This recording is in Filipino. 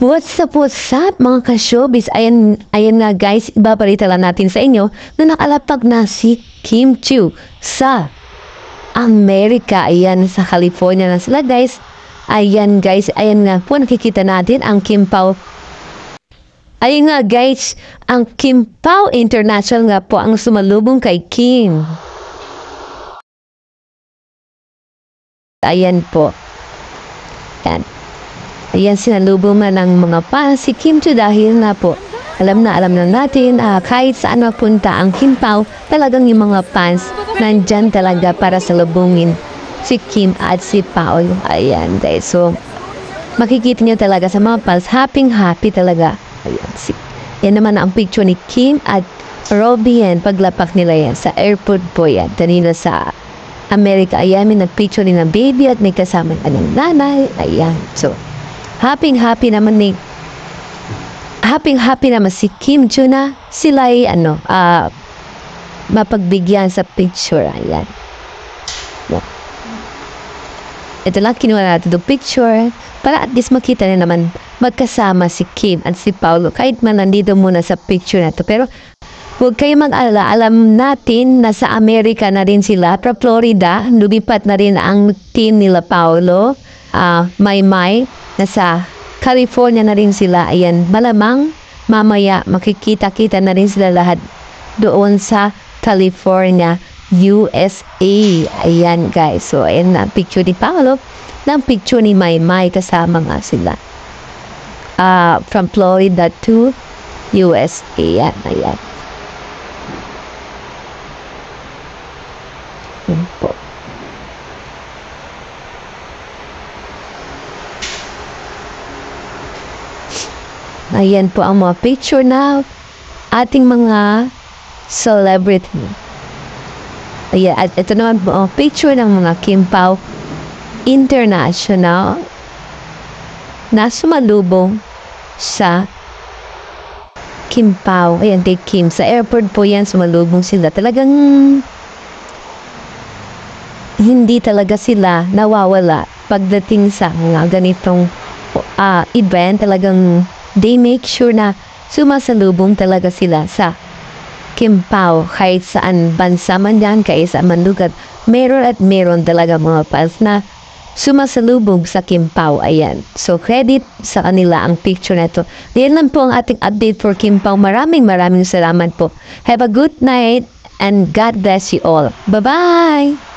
What's up mga ka-showbiz? Ayan nga guys, ibabalita lang natin sa inyo na nakalapag na si Kim Chiu sa Amerika. Ayan, sa California na sila guys. Ayan guys, ayan nga po nakikita natin ang Kim Pao. Ayan nga guys, ang Kim Pao International nga po ang sumalubong kay Kim. Ayan po. Ayan. Ayan, sinalubong man ng mga fans si Kim Chiu dahil na po, alam na natin, kahit saan mapunta ang Kim Pao, talagang yung mga fans nandyan talaga para salubungin si Kim at si Pao. Ayan, guys. So, makikita niyo talaga sa mga fans, happy talaga. Ayan, yan naman ang picture ni Kim at Robin paglapak nila yan sa airport po yan. Kanina sa Amerika, ayan, may nagpicture ni ng baby at may kasama ng nanay. Ayan, so, happy naman si Kim Chiu na sila ay mapagbigyan sa picture. Ayan. Ito lang kinuha natin yung picture para at least makita na naman magkasama si Kim at si Paulo kahit man nandito muna sa picture na to. Pero huwag kayo mag-alala, alam natin na sa Amerika na rin sila, para Florida, lumipat na rin ang team nila Paulo, Maymay, nasa California na rin sila. Ayan, malamang mamaya makikita-kita na rin sila lahat doon sa California, USA. Ayan guys, so ayan na picture ni Paolo, ng picture ni Maymay, kasama nga sila from Florida to USA. Ayan. Ayan po. Ayan po ang mga picture na ating mga celebrity. Ayan, at ito naman po ang picture ng mga Kim Pao International na sumalubong sa Kim Pao. Ayan, kay Kim. Sa airport po yan, sumalubong sila. Talagang hindi talaga sila nawawala pagdating sa mga ganitong event. Talagang they make sure na sumasalubong talaga sila sa Kim Pao kahit saan bansa man yan, kahit saan man lugar. Meron talaga mga fans na sumasalubong sa Kim Pao. Ayan. So, credit sa kanila ang picture na ito. Yan lang po ang ating update for Kim Pao. Maraming salamat po. Have a good night and God bless you all. Bye-bye!